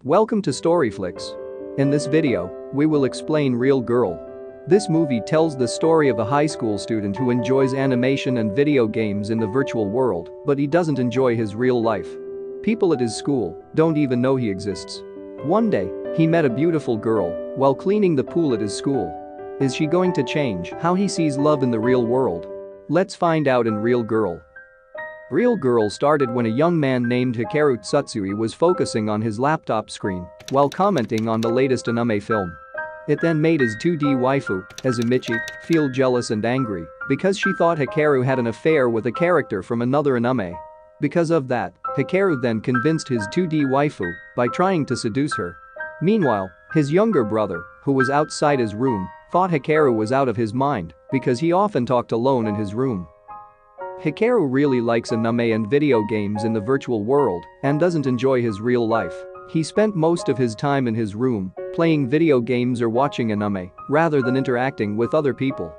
Welcome to Storyflix. In this video, we will explain Real Girl. This movie tells the story of a high school student who enjoys animation and video games in the virtual world, but he doesn't enjoy his real life. People at his school don't even know he exists. One day, he met a beautiful girl while cleaning the pool at his school. Is she going to change how he sees love in the real world? Let's find out in Real Girl. Real Girl started when a young man named Hikaru Tsutsui was focusing on his laptop screen while commenting on the latest anime film. It then made his 2D waifu, Michi, feel jealous and angry because she thought Hikaru had an affair with a character from another anime. Because of that, Hikaru then convinced his 2D waifu by trying to seduce her. Meanwhile, his younger brother, who was outside his room, thought Hikaru was out of his mind because he often talked alone in his room. Hikaru really likes anime and video games in the virtual world and doesn't enjoy his real life. He spent most of his time in his room, playing video games or watching anime, rather than interacting with other people.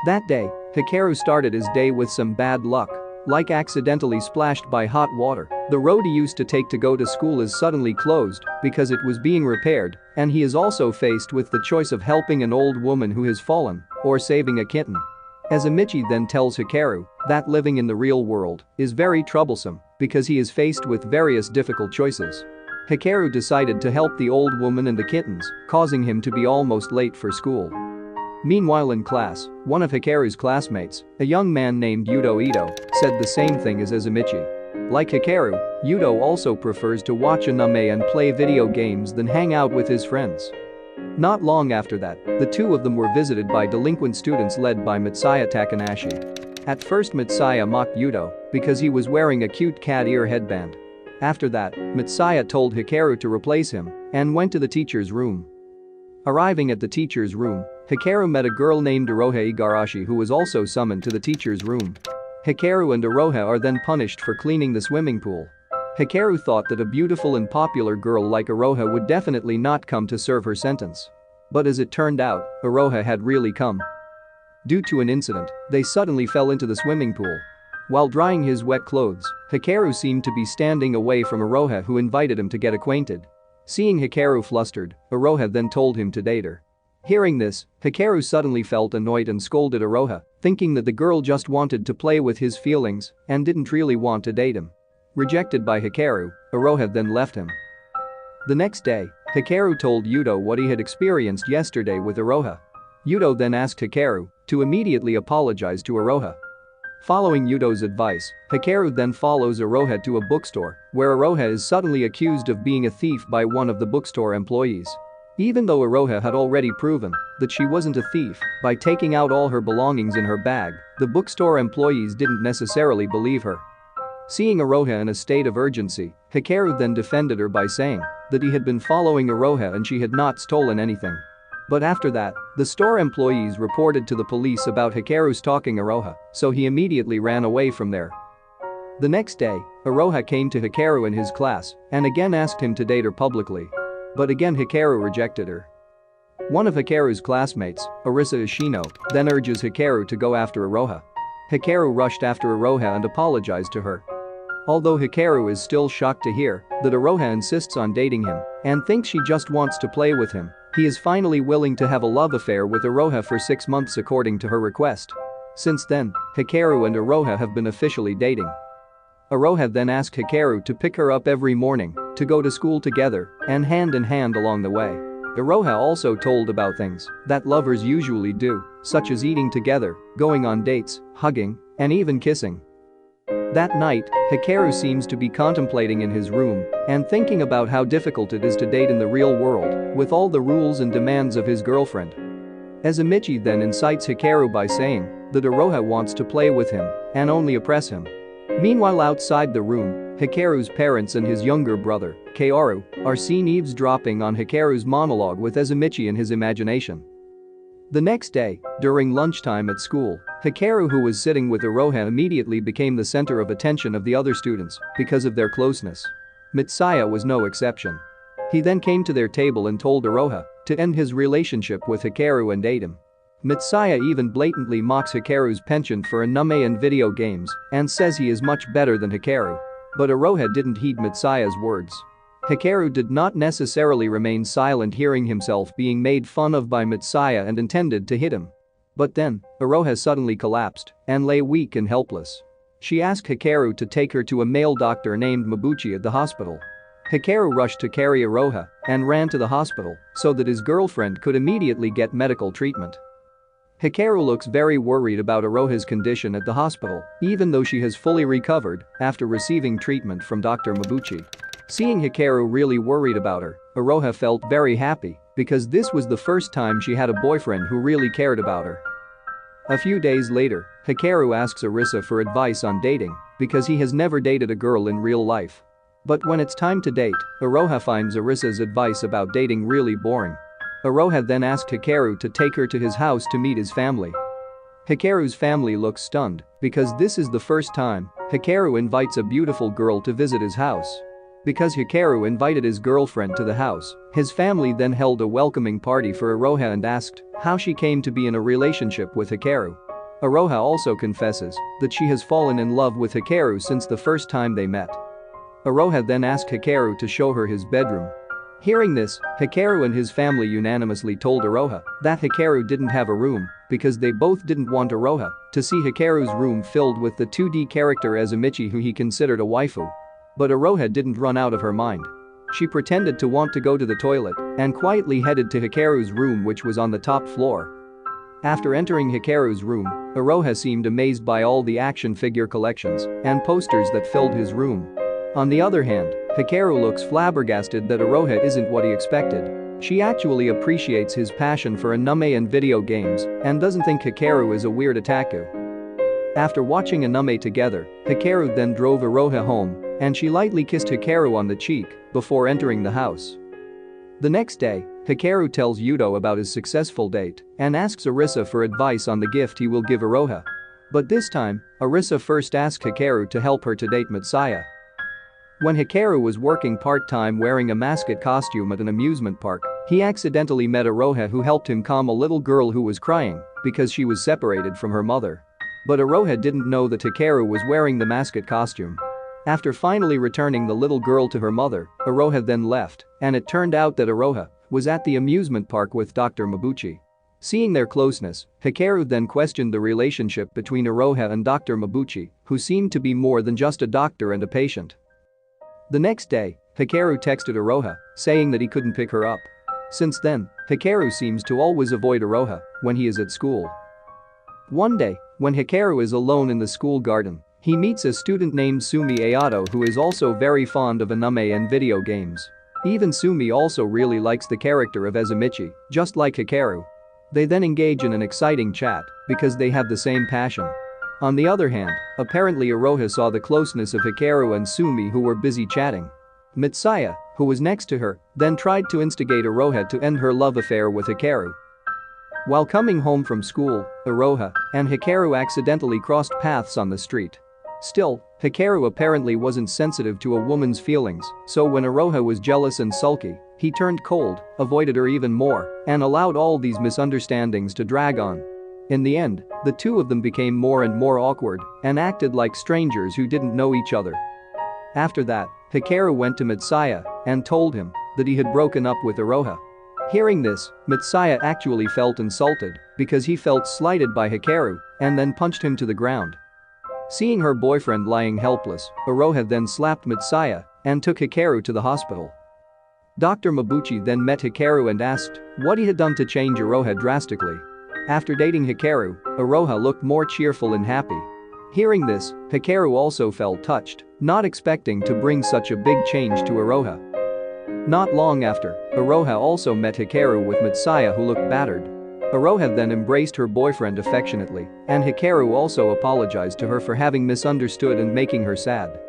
That day, Hikaru started his day with some bad luck, like accidentally splashed by hot water. The road he used to take to go to school is suddenly closed because it was being repaired, and he is also faced with the choice of helping an old woman who has fallen or saving a kitten. Michi then tells Hikaru that living in the real world is very troublesome because he is faced with various difficult choices. Hikaru decided to help the old woman and the kittens, causing him to be almost late for school. Meanwhile in class, one of Hikaru's classmates, a young man named Yudo Ito, said the same thing as Michi. Like Hikaru, Yudo also prefers to watch anime and play video games than hang out with his friends. Not long after that, the two of them were visited by delinquent students led by Mitsuya Takanashi. At first Mitsuya mocked Yudo because he was wearing a cute cat ear headband. After that, Mitsuya told Hikaru to replace him and went to the teacher's room. Arriving at the teacher's room, Hikaru met a girl named Iroha Igarashi who was also summoned to the teacher's room. Hikaru and Iroha are then punished for cleaning the swimming pool. Hikaru thought that a beautiful and popular girl like Iroha would definitely not come to serve her sentence. But as it turned out, Iroha had really come. Due to an incident, they suddenly fell into the swimming pool. While drying his wet clothes, Hikaru seemed to be standing away from Iroha, who invited him to get acquainted. Seeing Hikaru flustered, Iroha then told him to date her. Hearing this, Hikaru suddenly felt annoyed and scolded Iroha, thinking that the girl just wanted to play with his feelings and didn't really want to date him. Rejected by Hikaru, Iroha then left him. The next day, Hikaru told Yudo what he had experienced yesterday with Iroha. Yudo then asked Hikaru to immediately apologize to Iroha. Following Yudo's advice, Hikaru then follows Iroha to a bookstore where Iroha is suddenly accused of being a thief by one of the bookstore employees. Even though Iroha had already proven that she wasn't a thief by taking out all her belongings in her bag, the bookstore employees didn't necessarily believe her. Seeing Iroha in a state of urgency, Hikaru then defended her by saying that he had been following Iroha and she had not stolen anything. But after that, the store employees reported to the police about Hikaru stalking Iroha, so he immediately ran away from there. The next day, Iroha came to Hikaru in his class and again asked him to date her publicly. But again Hikaru rejected her. One of Hikaru's classmates, Arisa Ishino, then urges Hikaru to go after Iroha. Hikaru rushed after Iroha and apologized to her. Although Hikaru is still shocked to hear that Iroha insists on dating him and thinks she just wants to play with him, he is finally willing to have a love affair with Iroha for 6 months according to her request. Since then, Hikaru and Iroha have been officially dating. Iroha then asked Hikaru to pick her up every morning to go to school together and hand in hand along the way. Iroha also told about things that lovers usually do, such as eating together, going on dates, hugging, and even kissing. That night, Hikaru seems to be contemplating in his room and thinking about how difficult it is to date in the real world with all the rules and demands of his girlfriend. Michi then incites Hikaru by saying that Iroha wants to play with him and only oppress him. Meanwhile outside the room, Hikaru's parents and his younger brother, Kaoru, are seen eavesdropping on Hikaru's monologue with Michi in his imagination. The next day, during lunchtime at school, Hikaru, who was sitting with Iroha, immediately became the center of attention of the other students because of their closeness. Mitsuya was no exception. He then came to their table and told Iroha to end his relationship with Hikaru and date him. Mitsuya even blatantly mocks Hikaru's penchant for anime and video games and says he is much better than Hikaru. But Iroha didn't heed Mitsuya's words. Hikaru did not necessarily remain silent hearing himself being made fun of by Mitsaya and intended to hit him. But then, Iroha suddenly collapsed and lay weak and helpless. She asked Hikaru to take her to a male doctor named Mabuchi at the hospital. Hikaru rushed to carry Iroha and ran to the hospital so that his girlfriend could immediately get medical treatment. Hikaru looks very worried about Iroha's condition at the hospital, even though she has fully recovered after receiving treatment from Dr. Mabuchi. Seeing Hikaru really worried about her, Iroha felt very happy because this was the first time she had a boyfriend who really cared about her. A few days later, Hikaru asks Arisa for advice on dating because he has never dated a girl in real life. But when it's time to date, Iroha finds Arisa's advice about dating really boring. Iroha then asked Hikaru to take her to his house to meet his family. Hikaru's family looks stunned because this is the first time Hikaru invites a beautiful girl to visit his house. Because Hikaru invited his girlfriend to the house, his family then held a welcoming party for Iroha and asked how she came to be in a relationship with Hikaru. Iroha also confesses that she has fallen in love with Hikaru since the first time they met. Iroha then asked Hikaru to show her his bedroom. Hearing this, Hikaru and his family unanimously told Iroha that Hikaru didn't have a room because they both didn't want Iroha to see Hikaru's room filled with the 2D character Azamichi who he considered a waifu. But Iroha didn't run out of her mind. She pretended to want to go to the toilet and quietly headed to Hikaru's room, which was on the top floor. After entering Hikaru's room, Iroha seemed amazed by all the action figure collections and posters that filled his room. On the other hand, Hikaru looks flabbergasted that Iroha isn't what he expected. She actually appreciates his passion for anime and video games and doesn't think Hikaru is a weird otaku. After watching anime together, Hikaru then drove Iroha home and she lightly kissed Hikaru on the cheek before entering the house. The next day, Hikaru tells Yudo about his successful date and asks Arisa for advice on the gift he will give Iroha. But this time, Arisa first asked Hikaru to help her to date Mitsaya. When Hikaru was working part-time wearing a mascot costume at an amusement park, he accidentally met Iroha, who helped him calm a little girl who was crying because she was separated from her mother. But Iroha didn't know that Hikaru was wearing the mascot costume. After finally returning the little girl to her mother, Iroha then left, and it turned out that Iroha was at the amusement park with Dr. Mabuchi. Seeing their closeness, Hikaru then questioned the relationship between Iroha and Dr. Mabuchi, who seemed to be more than just a doctor and a patient. The next day, Hikaru texted Iroha, saying that he couldn't pick her up. Since then, Hikaru seems to always avoid Iroha when he is at school. One day, when Hikaru is alone in the school garden, he meets a student named Sumi Ayato who is also very fond of anime and video games. Even Sumi also really likes the character of Azamichi, just like Hikaru. They then engage in an exciting chat because they have the same passion. On the other hand, apparently Iroha saw the closeness of Hikaru and Sumi, who were busy chatting. Mitsaya, who was next to her, then tried to instigate Iroha to end her love affair with Hikaru. While coming home from school, Iroha and Hikaru accidentally crossed paths on the street. Still, Hikaru apparently wasn't sensitive to a woman's feelings, so when Iroha was jealous and sulky, he turned cold, avoided her even more, and allowed all these misunderstandings to drag on. In the end, the two of them became more and more awkward and acted like strangers who didn't know each other. After that, Hikaru went to Mitsaya and told him that he had broken up with Iroha. Hearing this, Mitsaya actually felt insulted because he felt slighted by Hikaru and then punched him to the ground. Seeing her boyfriend lying helpless, Iroha then slapped Mitsaya and took Hikaru to the hospital. Dr. Mabuchi then met Hikaru and asked what he had done to change Iroha drastically. After dating Hikaru, Iroha looked more cheerful and happy. Hearing this, Hikaru also felt touched, not expecting to bring such a big change to Iroha. Not long after, Iroha also met Hikaru with Mitsaya, who looked battered. Iroha then embraced her boyfriend affectionately, and Hikaru also apologized to her for having misunderstood and making her sad.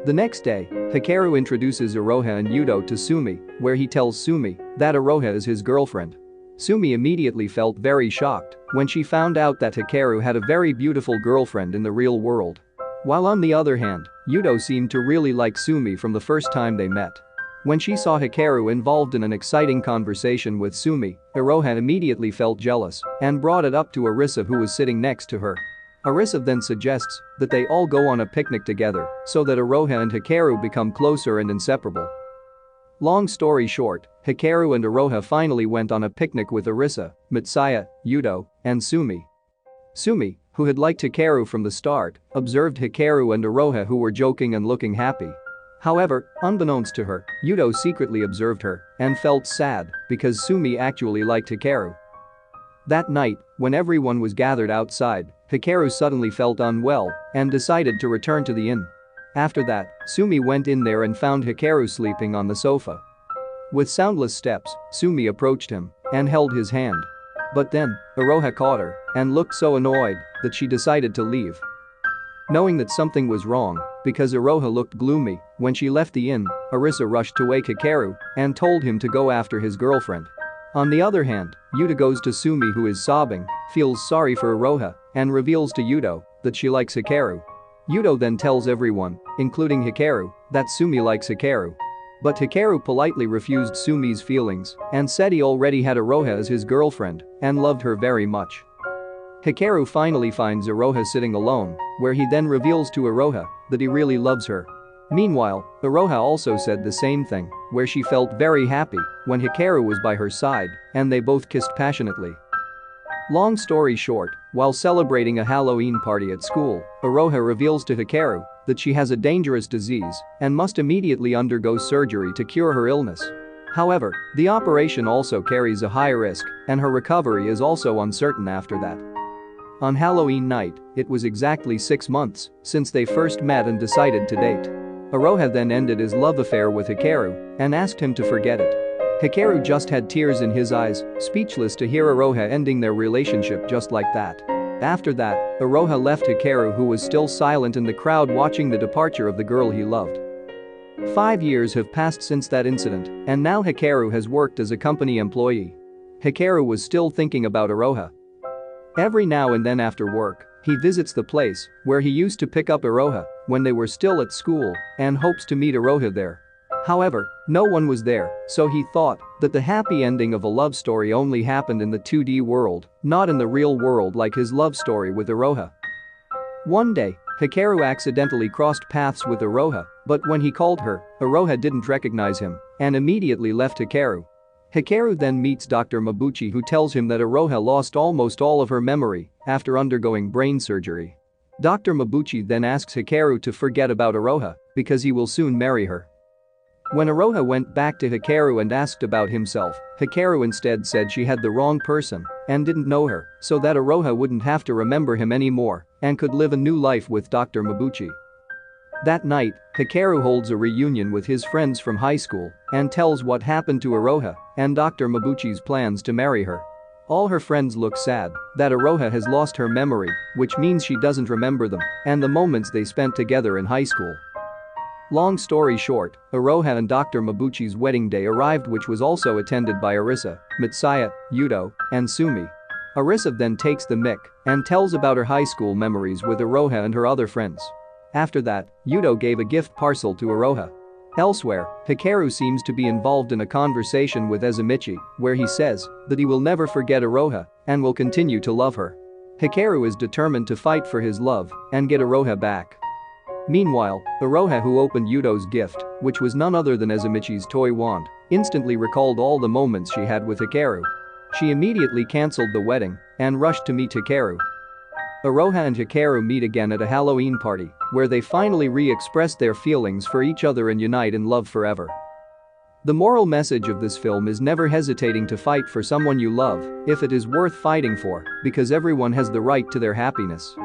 The next day, Hikaru introduces Iroha and Yudo to Sumi, where he tells Sumi that Iroha is his girlfriend. Sumi immediately felt very shocked when she found out that Hikaru had a very beautiful girlfriend in the real world. While on the other hand, Yudo seemed to really like Sumi from the first time they met. When she saw Hikaru involved in an exciting conversation with Sumi, Iroha immediately felt jealous and brought it up to Arisa, who was sitting next to her. Arisa then suggests that they all go on a picnic together so that Iroha and Hikaru become closer and inseparable. Long story short, Hikaru and Aroha finally went on a picnic with Arisa, Mitsaya, Yuto, and Sumi. Sumi, who had liked Hikaru from the start, observed Hikaru and Aroha who were joking and looking happy. However, unbeknownst to her, Yuto secretly observed her and felt sad because Sumi actually liked Hikaru. That night, when everyone was gathered outside, Hikaru suddenly felt unwell and decided to return to the inn. After that, Sumi went in there and found Hikaru sleeping on the sofa. With soundless steps, Sumi approached him and held his hand. But then, Aroha caught her and looked so annoyed that she decided to leave. Knowing that something was wrong, because Aroha looked gloomy, when she left the inn, Arisa rushed to wake Hikaru and told him to go after his girlfriend. On the other hand, Yuta goes to Sumi who is sobbing, feels sorry for Aroha, and reveals to Yuto that she likes Hikaru. Yuto then tells everyone, including Hikaru, that Sumi likes Hikaru. But Hikaru politely refused Sumi's feelings and said he already had Aroha as his girlfriend and loved her very much. Hikaru finally finds Aroha sitting alone, where he then reveals to Aroha that he really loves her. Meanwhile, Aroha also said the same thing, where she felt very happy when Hikaru was by her side and they both kissed passionately. Long story short, while celebrating a Halloween party at school, Aroha reveals to Hikaru that she has a dangerous disease and must immediately undergo surgery to cure her illness. However, the operation also carries a high risk and her recovery is also uncertain after that. On Halloween night, it was exactly 6 months since they first met and decided to date. Aroha then ended his love affair with Hikaru and asked him to forget it. Hikaru just had tears in his eyes, speechless to hear Aroha ending their relationship just like that. After that, Aroha left Hikaru who was still silent in the crowd watching the departure of the girl he loved. 5 years have passed since that incident, and now Hikaru has worked as a company employee. Hikaru was still thinking about Aroha. Every now and then after work, he visits the place where he used to pick up Aroha when they were still at school and hopes to meet Aroha there. However, no one was there, so he thought that the happy ending of a love story only happened in the 2D world, not in the real world like his love story with Aroha. One day, Hikaru accidentally crossed paths with Aroha, but when he called her, Aroha didn't recognize him and immediately left Hikaru. Hikaru then meets Dr. Mabuchi who tells him that Aroha lost almost all of her memory after undergoing brain surgery. Dr. Mabuchi then asks Hikaru to forget about Aroha because he will soon marry her. When Aroha went back to Hikaru and asked about himself, Hikaru instead said she had the wrong person and didn't know her so that Aroha wouldn't have to remember him anymore and could live a new life with Dr. Mabuchi. That night, Hikaru holds a reunion with his friends from high school and tells what happened to Aroha and Dr. Mabuchi's plans to marry her. All her friends look sad that Aroha has lost her memory, which means she doesn't remember them and the moments they spent together in high school. Long story short, Aroha and Dr. Mabuchi's wedding day arrived, which was also attended by Arisa, Mitsaya, Yuto, and Sumi. Arisa then takes the mic and tells about her high school memories with Aroha and her other friends. After that, Yuto gave a gift parcel to Aroha. Elsewhere, Hikaru seems to be involved in a conversation with Ezamichi, where he says that he will never forget Aroha and will continue to love her. Hikaru is determined to fight for his love and get Aroha back. Meanwhile, Aroha, who opened Yuto's gift, which was none other than Ezamichi's toy wand, instantly recalled all the moments she had with Hikaru. She immediately cancelled the wedding and rushed to meet Hikaru. Aroha and Hikaru meet again at a Halloween party, where they finally re-express their feelings for each other and unite in love forever. The moral message of this film is never hesitating to fight for someone you love if it is worth fighting for, because everyone has the right to their happiness.